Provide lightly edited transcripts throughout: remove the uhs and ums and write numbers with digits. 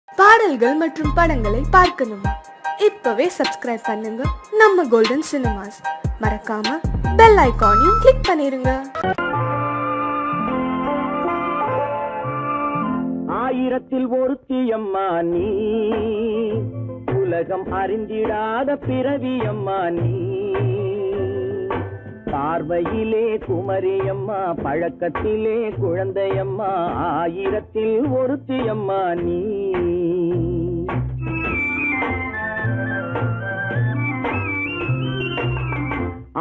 பாடல்கள் மற்றும் படங்களை பார்க்கணுமா? இப்பவே சப்ஸ்கிரைப் பண்ணுங்க நம்ம கோல்டன் சினிமாஸ். மறக்காம பெல் ஐகானையும் கிளிக் பண்ணிருங்க. ஆயிரத்தில் ஒருத்தியம்மா நீ, உலகம் அறிந்திடாத பிறவியம்மா நீ. பார்வையிலே குமரியம்மா, பழக்கத்திலே குழந்தையம்மா, ஆயிரத்தில் ஒருத்தியம்மா நீ.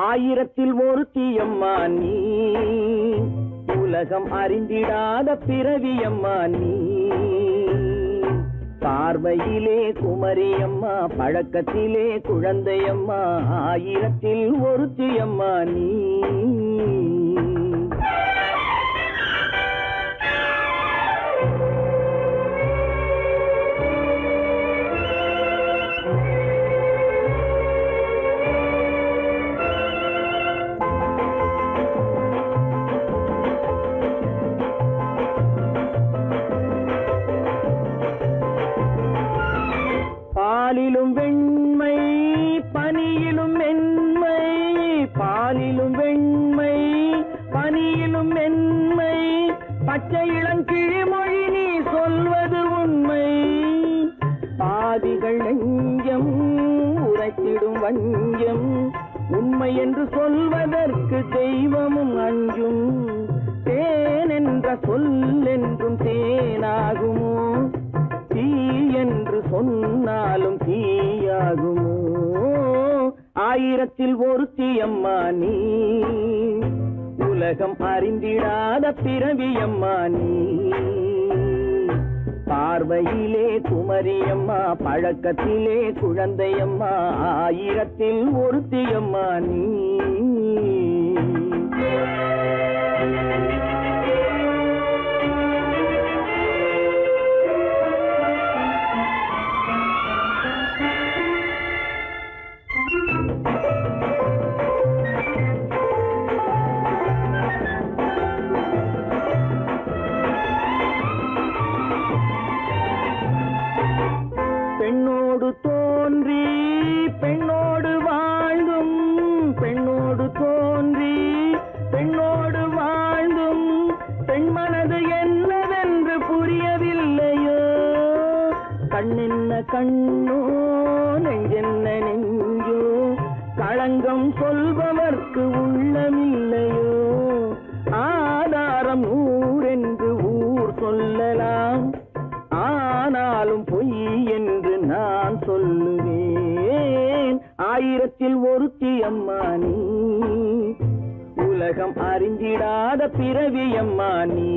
ஆயிரத்தில் ஒருத்தியம்மா நீ, உலகம் அறிந்திடாத பிறவியம்மா நீ. பார்வையிலே குமரியம்மா, பழக்கத்திலே குழந்தையம்மா, ஆயிரத்தில் ஒருத்தியம்மா நீ. பாலிலும் வெண்மை, பனியிலும் மென்மை, பாலிலும் வெண்மை, பனியிலும் மென்மை, பச்சை இளங்கிழிமொழி நீ சொல்வது உண்மை. பாதிகள் நெஞ்சம் உரைத்திடும் வஞ்சம், உண்மை என்று சொல்வதற்கு தெய்வமும் அஞ்சும். தேன் என்ற சொல் என்றும் தேனாகுமோ, தீ என்று சொன்னாலும் தீயாகுமோ. ஆயிரத்தில் ஒருத்தியம்மா நீ, உலகம் அறிந்திடாத பிறவியம்மா நீ. பார்வையிலே குமரியம்மா, பழக்கத்திலே குழந்தையம்மா, ஆயிரத்தில் ஒருத்தியம்மா நீ. பெண்ணோடு தோன்றி பெண்ணோடு வாழ்ந்தும், பெண்ணோடு தோன்றி பெண்ணோடு வாழ்ந்தும், பெண் மனது என்னவென்று புரியவில்லையோ. கண்ணென்ன கண்ணோ, நெஞ்சென்ன நெஞ்சோ, களங்கம் சொல்பவர்க்கு உள்ளமில்லையோ. ஆதாரம் ஊரென்று ஊர் சொல்லலாம், ஆனாலும் பொய் என்று நான் சொல்லுவேன். ஆயிரத்தில் ஒருத்தியம்மா நீ, உலகம் அறிந்திடாத பிறவியம்மா நீ.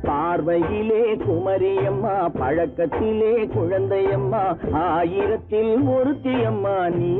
பார்வையிலே குமரியம்மா, பழக்கத்திலே குழந்தையம்மா, ஆயிரத்தில் ஒருத்தியம்மா நீ.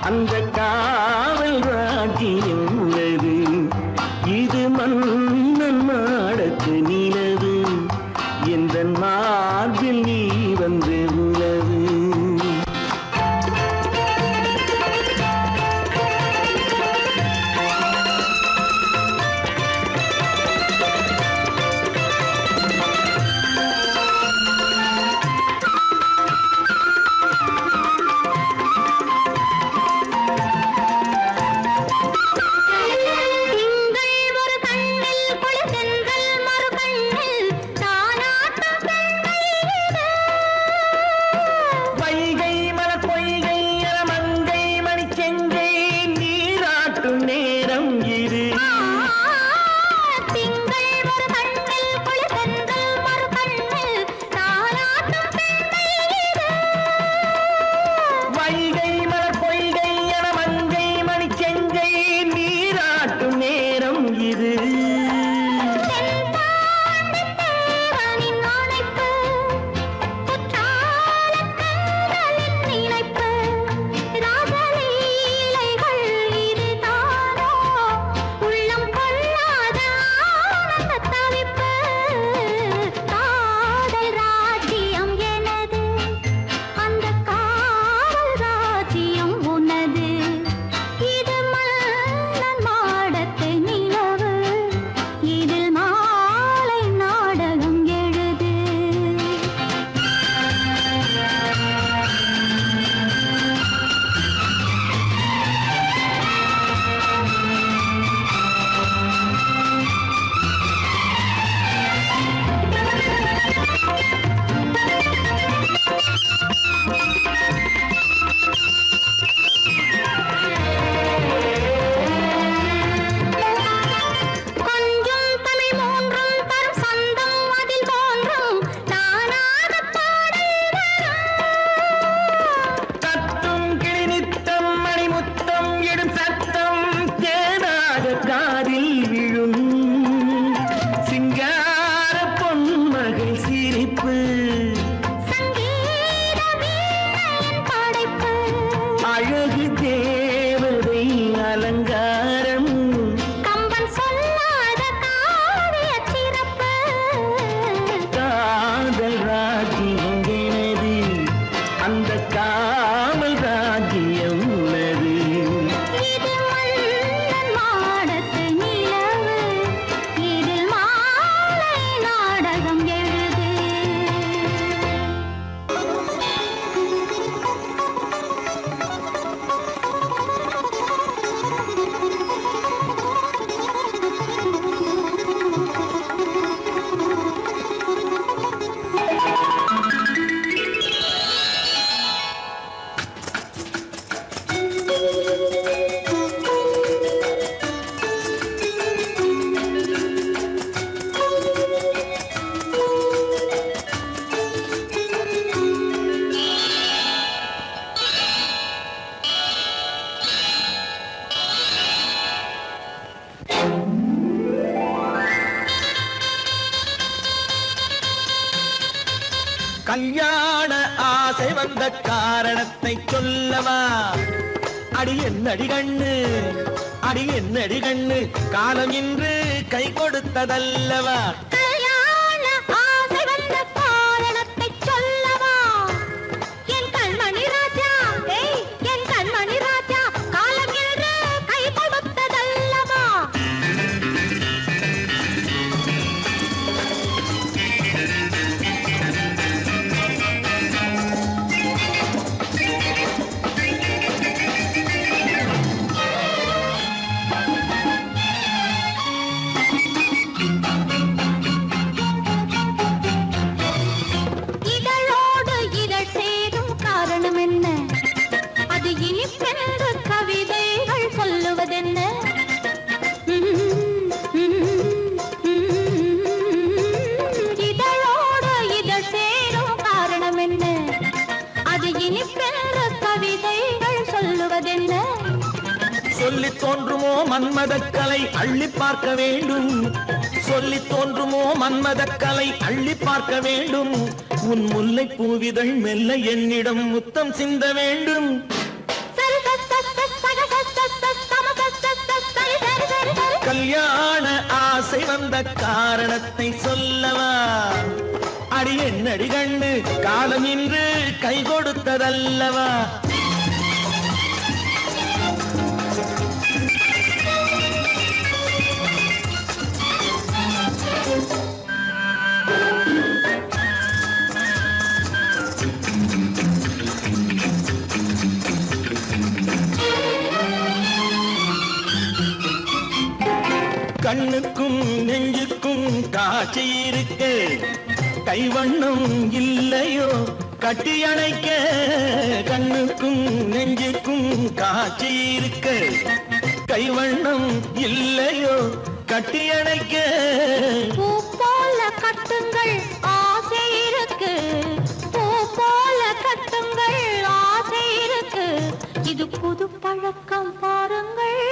அந்த காவல் ராஜ்யம் உள்ளது. இது மன்னன் மாடத்து நிலவு, எந்த மார்பில் நீ வந்து உலவு. கல்யாண ஆசை வந்த காரணத்தை சொல்லவா? அடி என்னடி கண்ணு, அடி என்னடி கண்ணு, காலம் இன்று கை கொடுத்ததல்லவா? கல்யாண ஆசை வந்த காரணத்தை சொல்லவா? என் கண்மணி ராஜா, என் கண்மணி ராஜா, காலம் இன்று கை கொடுத்ததல்லவா? சொல்லி தோன்றுமோ மன்மதக்கலை அள்ளி பார்க்க வேண்டும், சொல்லி தோன்றுமோ மன்மதக்கலை அள்ளி பார்க்க வேண்டும். உன் முல்லை பூவிதழ் மெல்ல என்னிடம் முத்தம் சிந்த வேண்டும். கல்யாண ஆசை வந்த காரணத்தை சொல்லவா? அடி என்னடி கண்டு காலம் இன்று கை கொடுத்ததல்லவா? கண்ணுக்கும் நெஞ்சுக்கும் காட்சி இருக்கு, கைவண்ணம் இல்லையோ கட்டி அணைக்க? கண்ணுக்கும் நெஞ்சுக்கும் காட்சி இருக்கு, கைவண்ணம் இல்லையோ கட்டி அணைக்க? பூ போல கட்டுங்கள் ஆசை இருக்கு, பூ போல கட்டுங்கள் ஆசை இருக்கு. இது புது பழக்கம் பாருங்கள்,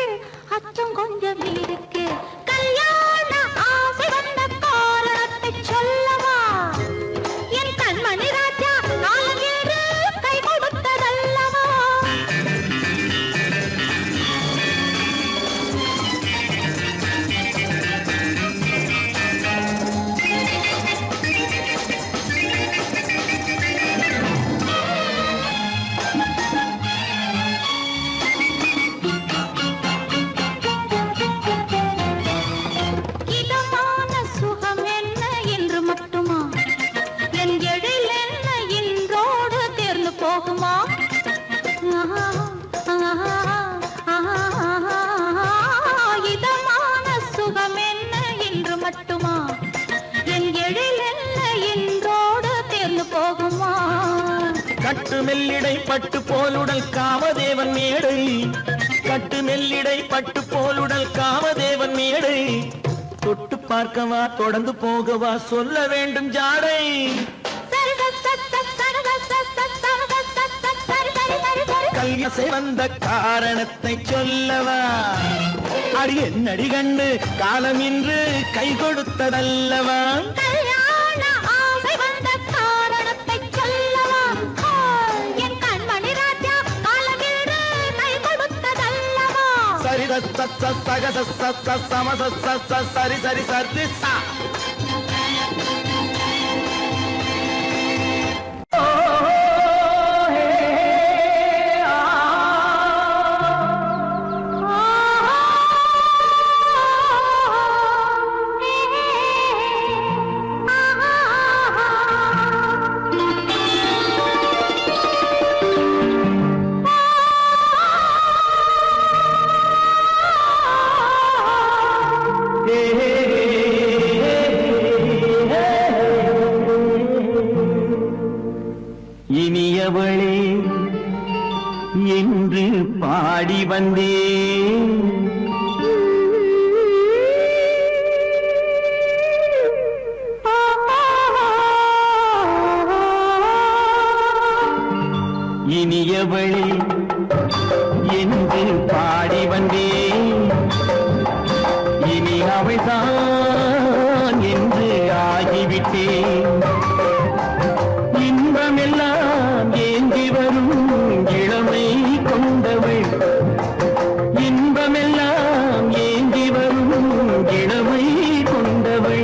அச்சம் கொஞ்சம் இருக்கு. கல்யாண ஆசை வந்த காரணத்தை சொல்லவா? என் கண்மணி ராஜா காலம் என்று கை கொடுத்ததல்லவா? இதமான சுகம் என்ன என்று மட்டுமா? என் எழில் என்ன இன்றோடு தேர்ந்து போகுமா? இதமான சுகம் என்ன என்று மட்டுமா? என் எழில் என்ன இன்றோடு தேர்ந்து போகுமா? கட்டு மெல்லிடை பட்டு போலுடல் காமதேவன் மேடை, கட்டு மெல்லிடை பட்டு போலுடல் காமதேவன் மேடை. தொட்டு பார்க்கவா தொடர்ந்து போகவா சொல்ல வேண்டும் ஜாடை? கல்யாசை வந்த காரணத்தை சொல்லவா? அடி என்னடி கண்டு காலம் இன்று கை கொடுத்ததல்லவா? கல்யாண ஆசை வந்த காரணத்தை சொல்லவா? என் கண்மணி ராஜா காலம் என்று கை கொடுத்ததல்லவா? சரி சக சம சரி சரி சரி சா. இனியவளே என்று பாடி வந்தேன், இனியவளே என்று பாடி வந்தேன். இனி அவள்தான் என்று ஆகிவிட்டேன். இன்பமெல்லாம் ஏந்தி வரும் இளமை கொண்டவள், இன்பமெல்லாம் ஏந்தி வரும் இளமை கொண்டவள்.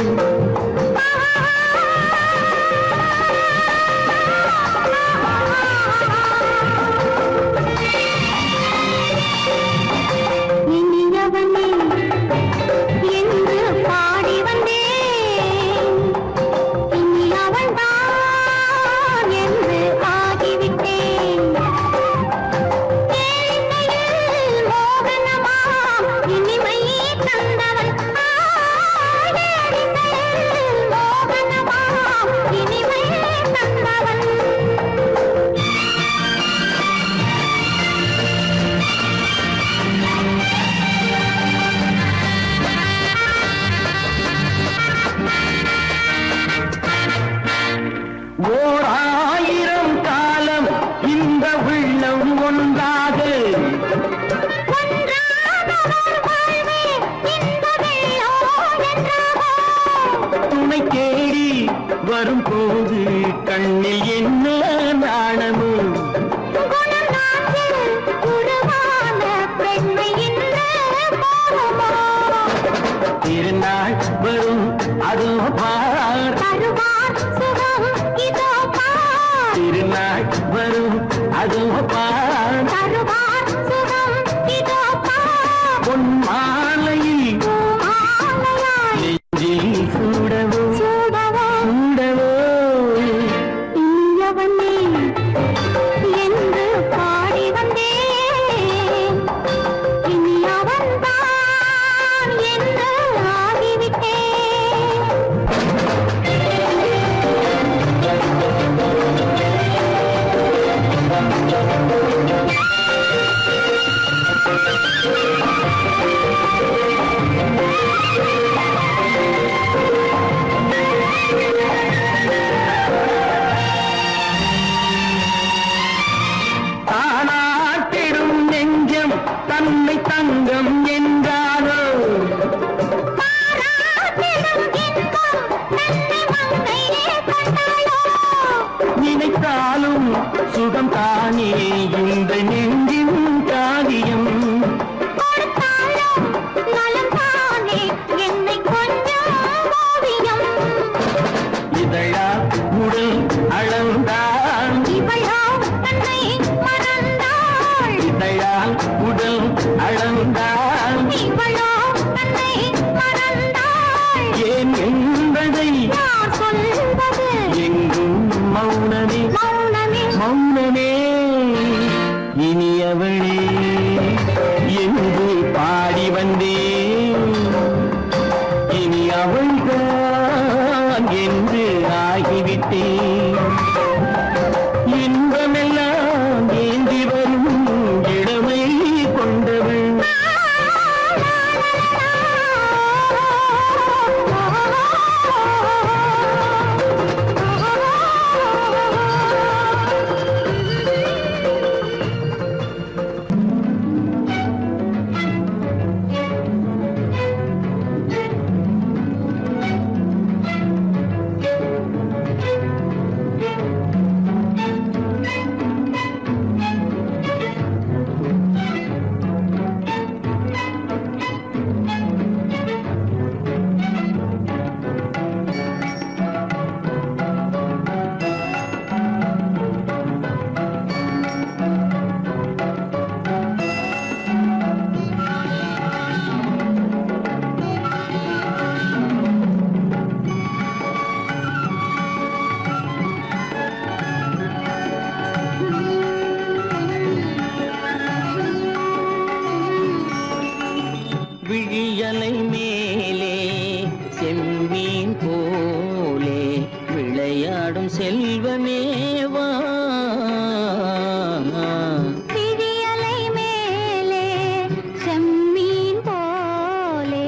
தன்னை தங்கம் என்றாரோ நினைத்தாலும் சுகம் தானே இந்த நெஞ்சின் காரியம் இதழா உடல் அளந்தாள் இதழால் உடல் அளந்தாள் ஏன் என்பதை எங்கும் மௌனமே மௌனமே இனியவளே என்று பாடி வந்தேன் இனி அவள்தான் என்று ஆகிவிட்டேன் இன்பமெல்லாம் ஏந்தி வரும் இளமை கொண்டவள் விழியலை மேலே செம்மீன் போலே விளையாடும் செல்வமேவா விழியலை மேலே செம்மீன் போலே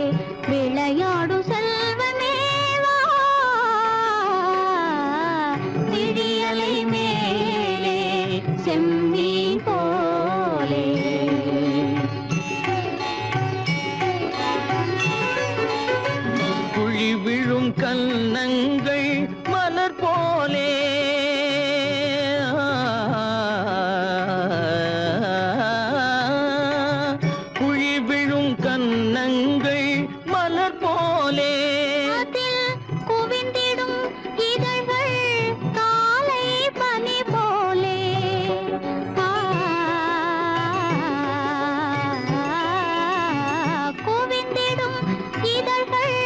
விளையாடும் செல்வமேவா விழியலை மேலே செம்மீன் போலே குழி விழும் கன்னங்கள் மலர் போலே குழி விழும் கன்னங்கள் மலர் போலே அதில் குவிந்திடும் இதழ்கள் காலை பனி போலே குவிந்திடும் இதழ்கள்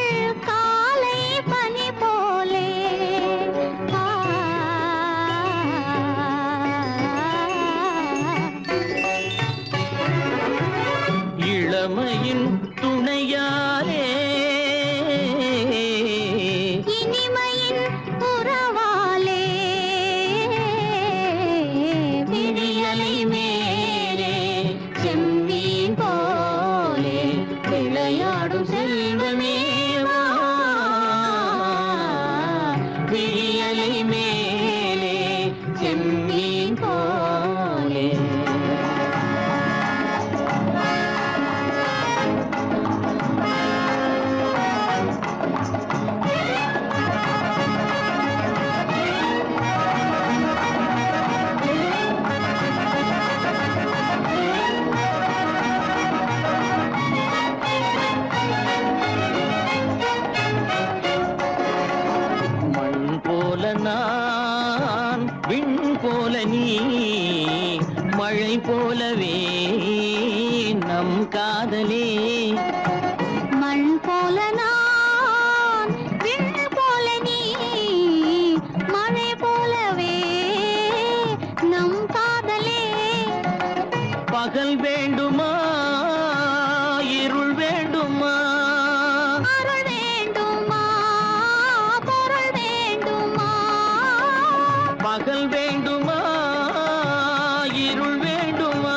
காலை பனி போலே இளமையின் துணையாலே இனிமையின் உறவாலே விழியலை மேலே செம்மீன் போலே விளையாடும் செல்வமேவா விழியலை மேலே செம்மீன் போலே மண் போல நான் விண் போல நீ மழை போலவே நம் காதலே மண் போல நான் விண் போல நீ மழை போலவே நம் காதலே பகல் வேண்டுமா இருள் வேண்டுமா அருள் வேண்டுமா பொருள் வேண்டுமா பகல் வேண்டுமா இருள் வேண்டுமா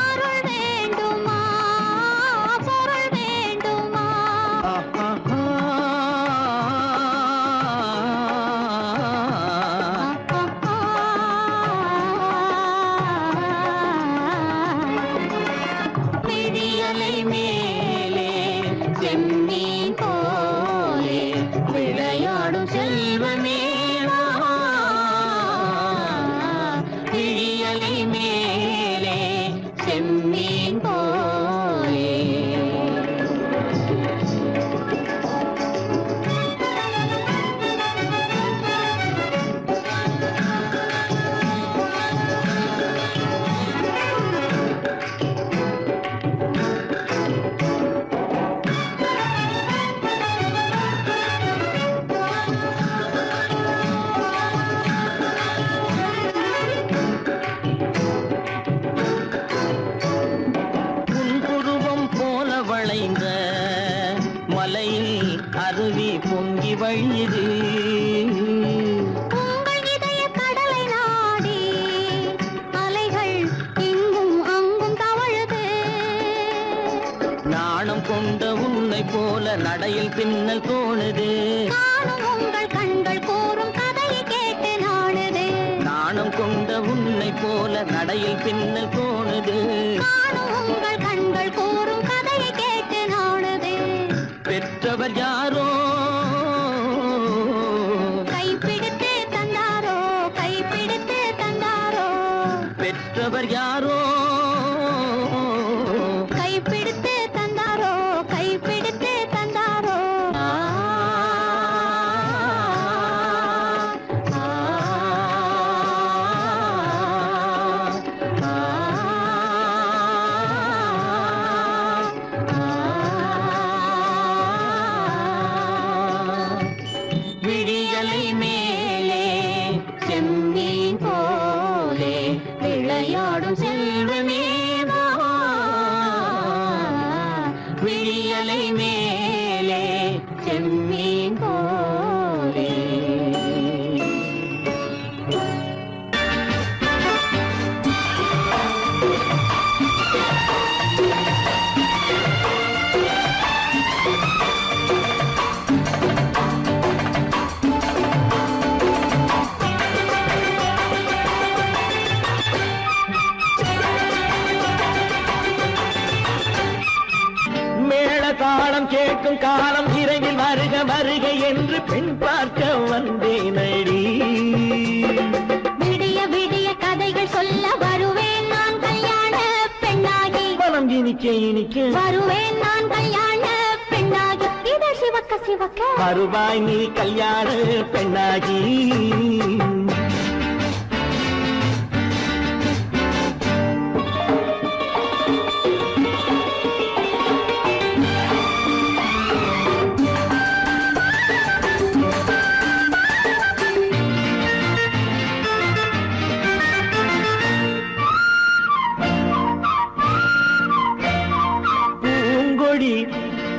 அருள் வேண்டுமா பொருள் வேண்டுமா மேலே செம்மீன் போலே விளையாடும் செல்வமே வா. விழியலை மேலே செம்மீன் போலே. வளைந்த மலையில் அருவி பொங்கி வழியுது. உங்கள் இதய கடலை நாடி அலைகள் இங்கும் அங்கும் தவழுது. நாணம் கொண்ட உன்னை போல நடையில் பின்னல் தோணுது. நானும் உங்கள் கண்கள் கூறும் கதையை கேட்டு நாடுது. நாணம் கொண்ட உன்னை போல நடையில் பின்னல் தோணுது. நானும் உங்கள் கண்கள் கூறும் கதையை கேட்டு நாடுது. பெற்றவர் யாரோ கைப்பிடித்து தந்தாரோ, கைப்பிடித்து தந்தாரோ. பெற்றவர் யாரோ கைப்பிடித்து தந்தாரோ, கைப்பிடித்து தந்தாரோ. ஆ, ஆ, விழியலை மேலே செம்மீன் போலே விளையாடும் செல்வமே வா. விழியலை மேலே செம்மீன் போலே. தாளம் கேட்கும் காலம் விரைவில் வருக வருக என்று பெண் பார்க்க வந்தேனடி. விடிய விடிய கதைகள் சொல்ல வருவேன் நான் கல்யாண பெண்ணாகி. மனம் இனிக்க இனிக்க வருவேன் நான் கல்யாண பெண்ணாகி. இதழ் சிவக்க சிவக்க வருவாய் நீ கல்யாண பெண்ணாகி.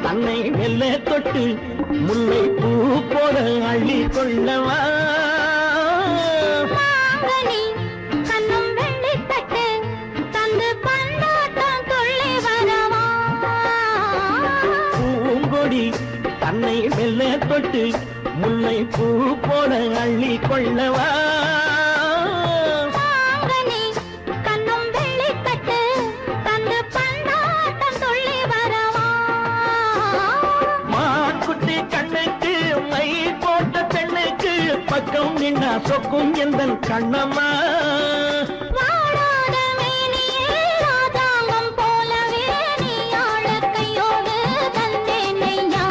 தன்னை மெல்ல தொட்டு முல்லை பூ போல அள்ளி கொள்ளவா. மாங்கனி கண்ணும் வெள்ளி தட்டு தந்து பந்தாட்டம் துள்ளி வரவா. பூங்கொடி தன்னை மெல்ல தொட்டு முல்லை பூ போல அள்ளி கொள்ளவா. மாங்கனி கண்ணும் வெள்ளி தட்டு தந்து பந்தாட்டம் துள்ளி வரவா. மாக்குட்டி கண்ணுக்கு மை போட்ட பெண்ணுக்கு பக்கம் நின்னா சொக்கும் எந்தன் கண்ணம்மா. வாழாத மேனியே ராஜாங்கம் போலவே நீ ஆள கையோடு தந்தேன் ஐயா.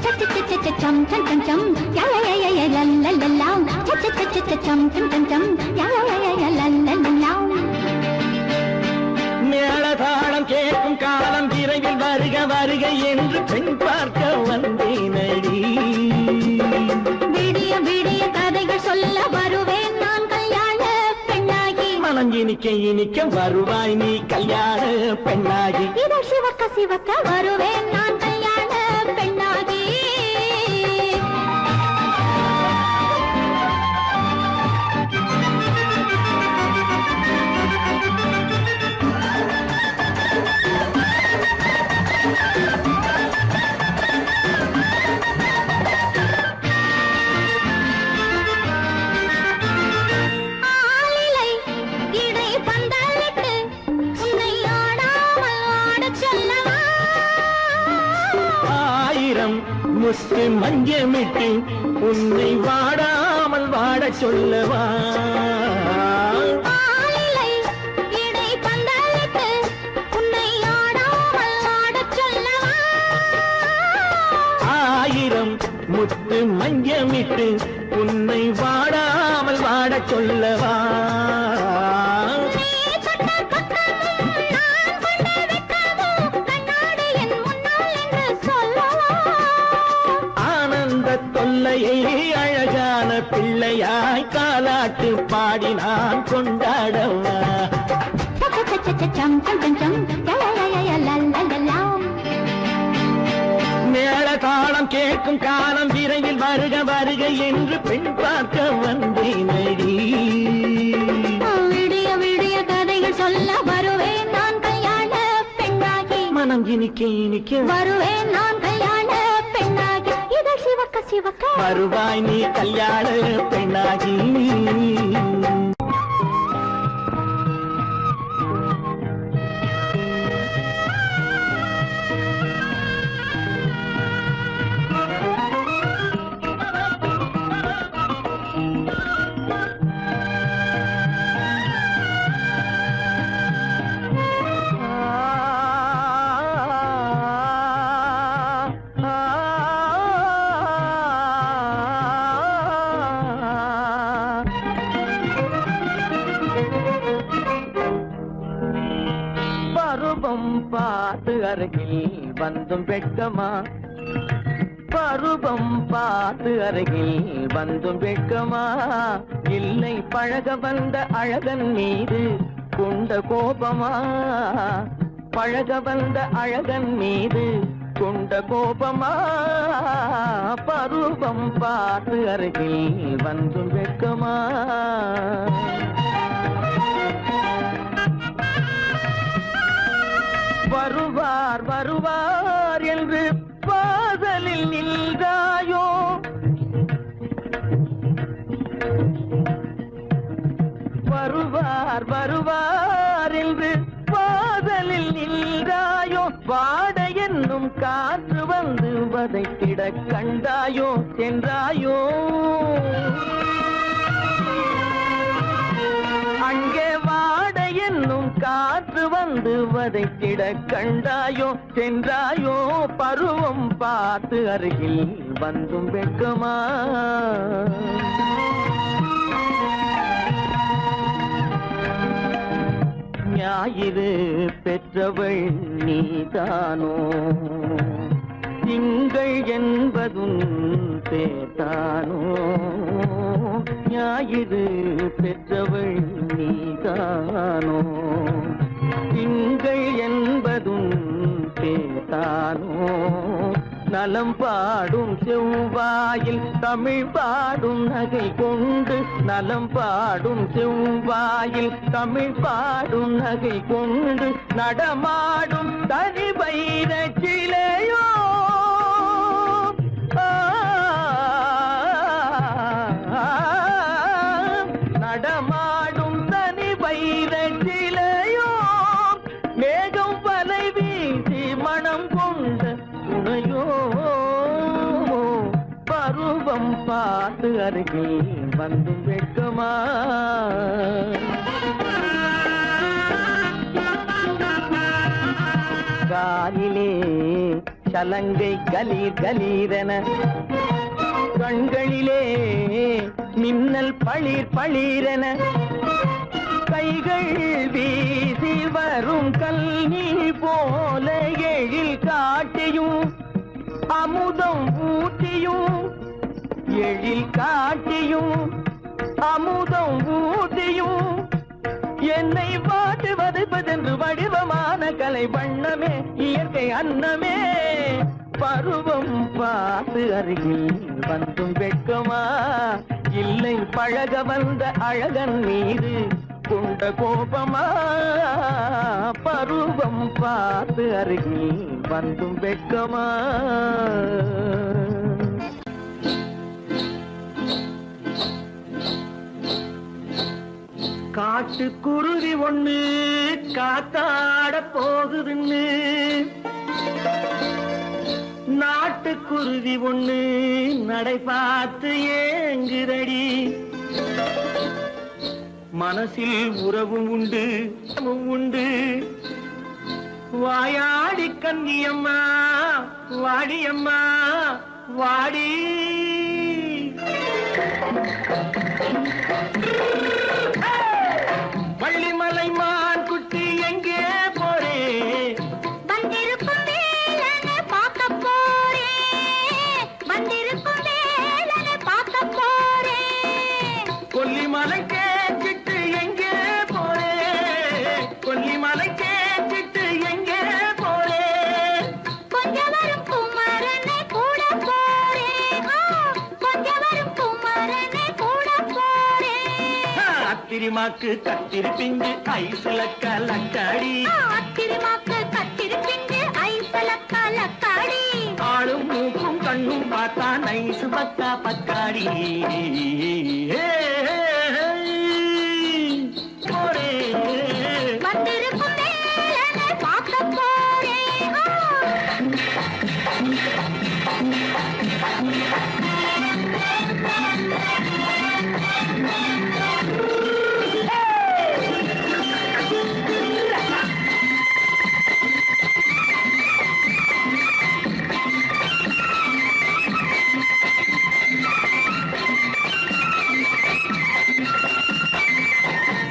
சச்ச சச்ச சச்சம் சம் சம் சம் யா யா யா யா லல்லல்லா. சச்ச சச்ச சச்சம் சம் சம் சம் யா யா யா யா லல்லல்லா. மேளதாளம் கேட்கும் காலம் விரைவில் வருக வருக என்று பெண் பார்க்க வந்தேனடி. விடிய விடிய கதைகள் சொல்ல வருவேன் நான் கல்யாண பெண்ணாகி. மனம் இனிக்க இனிக்க வருவாய் நீ கல்யாண பெண்ணாகி. இதழ் சிவக்க சிவக்க வருவேன் நான் கல்யாண பெண்ணாகி. ஆலிலை இடை பந்தலிட்டு உன்னை ஆடாமல் ஆடச் சொல்லவா. முத்து மஞ்சமிட்டு உன்னை வாடாமல் வாடச் சொல்லவா ஆளிலை இடை பந்தலிட்டு உன்னை ஆடாமல் ஆடச் சொல்லவா ஆயிரம் முத்து மஞ்சமிட்டு உன்னை வாடாமல் வாடச் சொல்லவா நீ தொட்ட பக்கமும் நான் கொண்ட வெட்கமும் கண்ணாடி என் முன்னால் என்று சொல்லவா ஆனந்த தொல்லையை அழகான பிள்ளையாய் காலாட்டு பாடி நான் கொண்டாடவா சம் சம் சம் சம் லலலலலலலலலாம் மேள தாளம் கேட்கும் காலம் விரைவில் வருக வருக என்று பெண் பார்க்க வந்தேனடி விடிய விடிய கதைகள் சொல்ல வருவேன் நான் கல்யாண பெண்ணாகி மனம் இனிக்க இனிக்க வருவேன் நான் கல்யாண பெண்ணாகி இதழ் சிவக்க சிவக்க வருவாய் நீ கல்யாண பெண்ணாகி பருவம் பார்த்து அருகில் வந்தும் வெட்கமா பருவம் பார்த்து அருகில் வந்தும் வெட்கமா இல்லை பழக வந்த அழகன் மீது கொண்ட கோபமா பழக வந்த அழகன் மீது கொண்ட கோபமா பருவம் பார்த்து அருகில் வந்தும் வெட்கமா வருவார் வருவார் என்று வாசலில் நின்றாயோ வருவார் வருவார் என்று வாசலில் நின்றாயோ வாட என்னும் காற்று வந்து வதைத்திட கண்டாயோ சென்றாயோ அங்கே வாட என்னும் காற்று வந்து வதைத்திட கண்டாயோ சென்றாயோ பருவம் பார்த்து அருகில் வந்தும் வெட்கமா ஞாயிறு பெற்றவள் நீதானோ திங்கள் என்பதும் பேத்தானோ ஞாயிறு பெற்றவள் நீதானோ திங்கள் என்பதும் பேத்தானோ நலம் பாடும் செவ்வாயில் தமிழ் பாடும் நகை கொண்டு நலம் பாடும் செவ்வாயில் தமிழ் பாடும் நகை கொண்டு நடமாடும் தனி வைர சிலையோ நடமாடும் தனி வைர சிலையோ மேகம் வலை வீசி மனம் கொண்ட துணையோ பருவம் பார்த்து அருகில் வந்தும் வெட்கமா காலிலே சலங்கை கலீர் கலீரென கண்களிலே மின்னல் பளிர் பளிரென கைகள் வீசி வரும் கல்வி போல எழில் காட்டியும் அமுதம் ஊட்டியும் எழில் காட்டியும் அமுதம் ஊட்டியும் என்னை பாட்டு வதைப்பதென்று வடிவமான கலை வண்ணமே இயற்கை அன்னமே பருவம் பார்த்து அருகில் வந்தும் வெட்கமா இல்லை பழக வந்த அழகன் மீது கொண்ட கோபமா பருவம் பார்த்து அருகில் வந்தும் வெட்கமா காட்டுக்குருவி ஒண்ணு காத்தாட போகுதுன்னு நாட்டுக்குருவி குருவி ஒண்ணு நடை பார்த்து ஏங்குதடி மனசில் உறவும் உண்டு உண்டு வாயாடி கன்னியம்மா வாடியம்மா வாடி வள்ளிமலை மான் குட்டி எங்கே போறே வந்திருக்கும் வேலனை பார்க்க போறேன் வந்திருக்கும் வேலனை பார்க்க போறேன் கொல்லிமலை கேட்டுட்டு எங்கே போறே கொல்லிமலை கேட்டுட்டு எங்கே போறே கொஞ்சம் வரும் குமரனை கூட போறேன் கொஞ்சம் வரும் குமரனை கூட போறேன் அத்திரிமாக்கு கத்திரி பிஞ்சு ஐசுல கலக்காடி அத்திரிமாக்கு கத்திரி பிஞ்சு ஐசல கலக்காடி ஆளும் மூக்கும் கண்ணும் பார்த்தா நைசு பக்கா பக்காடி போறே வந்திருக்கும் வேலனை பார்க்க போறேன்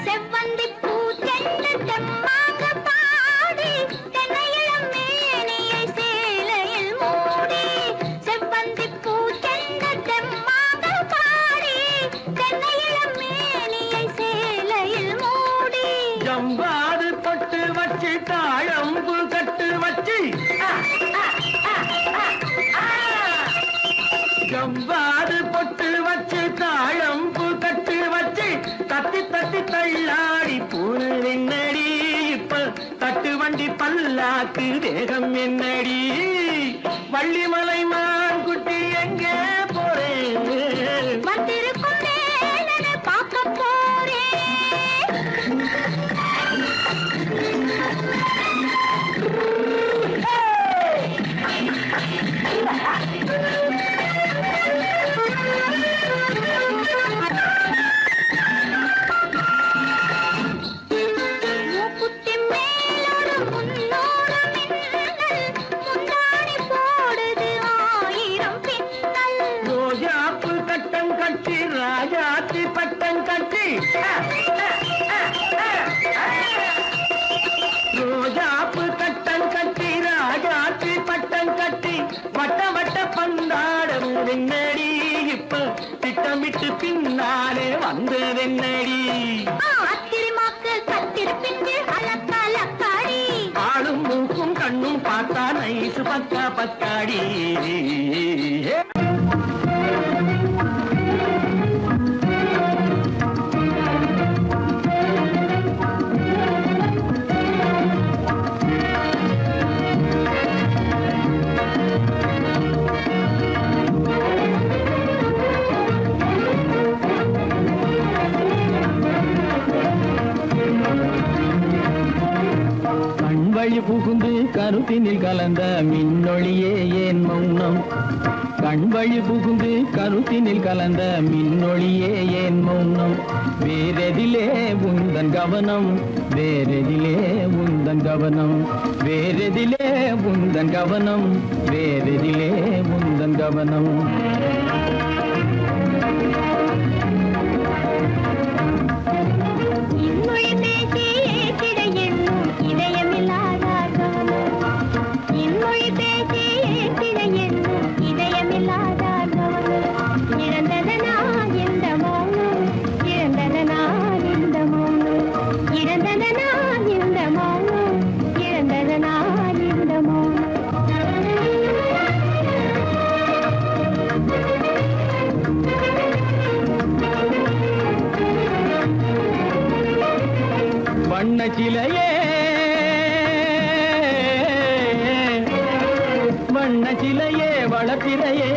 செவ்வந்தி பூ தென்று தெம்மாக பாடி தென்னையிளம் மேனியை சேலையில் மூடி செவ்வந்தி பூ தென்று தெம்மாக பாடி தென்னையிளம் மேனியை சேலையில் மூடி ஜம்பாது பொட்டு வச்சு தாழம்பு கட்டு வச்சு ஜம்பாது பொட்டு வச்சு தாழம்பு கட்டு வச்சு தட்டி தட்டி தள்ளாடி பூனு என்னடி இப்ப தட்டு வண்டி பல்லாக்கு தேகம் என்னடி வள்ளிமலை மான் குட்டி எங்கே போறேன் வந்திருக்கும் வேலனை பார்க்க போறேன் மூக்குத்தி மேலோடு முன்னோடு மின்னல் முந்தாணி போடுது ஆயிரம் பின்னல் ரோஜாப்பு கட்டம் கட்டி ராஜாத்தி பட்டம் கட்டி ரோஜாப்பு கட்டம் கட்டி ராஜாத்தி பட்டம் கட்டி வட்ட வட்ட பந்தாடம் வெண்ணடி இப்ப திட்டமிட்டு பின்னாலே வந்ததென்னடி அத்திரிமாக்கு கத்திரி பிஞ்சு அலக்காடி ஆளும் மூக்கும் கண்ணும் பார்த்தா நைசு பக்கா பக்காடி கண்வழி புகுந்து கருத்தினில் கலந்த மின்னொளியே ஏன் மௌனம் கண்வழி புகுந்து கருத்தினில் கலந்த மின்னொளியே ஏன் மௌனம் வேறெதிலே உந்தன் கவனம் வேறெதிலே உந்தன் கவனம் வேறெதிலே உந்தன் கவனம் வேறெதிலே உந்தன் கவனம் இன்மொழி பேசி ஏற்றிட எண்ணும் இதயமில்லாதார் கவனம் இன்மொழி பேசி ஏற்றிட எண்ணும் இதயமில்லாதார் கவனம் இழந்ததனா இந்த மௌனம் இழந்ததனா இந்த மௌனம் இழந்ததனா இந்த மௌனம் இழந்ததனா இந்த மௌனம் வண்ண சிலையே வண்ண சிலையே வளர்த்திரையே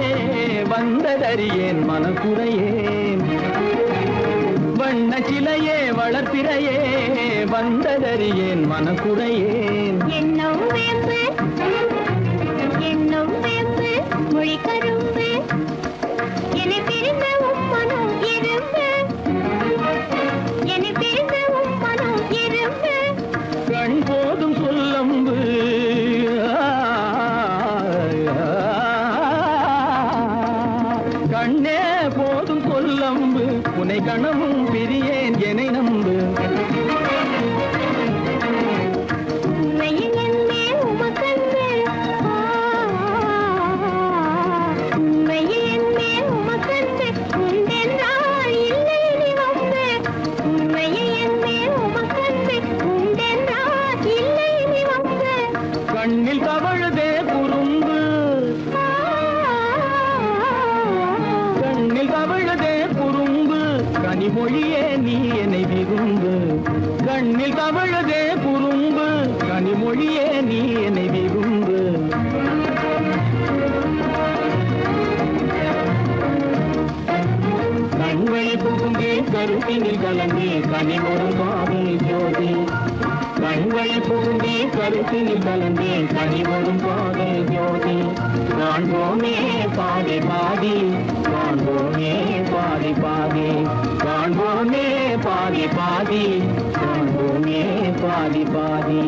வந்ததறியேன் மனக்குறையேன் வண்ண சிலையே வளர்த்திரையே வந்ததறியேன் மனக்குறையேன் என்னும் வேம்பு மொழிக்க உன்னை கணமும் பிரியேன் என்னை நம்பு. உண்மையில் என்னே உமக்கன்று, உண்மையில் என்னே உமக்கன்று, உண்டென்றால் இல்லை நீ வம்பு. உண்மையில் என்னே உமக்கன்று, உண்டென்றால் இல்லை நீ வம்பு. கண்ணில் தவழுதே குறும்பு, கண்ணில் தவழுதே குறும்பு, கனிமொழியே நீ என்னை விரும்பு. கண்ணில் தவழுதே குறும்பு, கனிமொழியே நீ என்னை விரும்பு. கண்களை புகுந்தே கருத்தினில் கலந்தே கனிமொரு காதல் ஜோதி. கண்களை புகுந்தே கருத்தினில் கலந்தே கனிமொரு காதல் ஜோதி. காண்போமே பாதி பாதி, காண்போமே பாதி பாதி, காண்போமே பாதி பாதி, காண்போமே பாதி பாதி.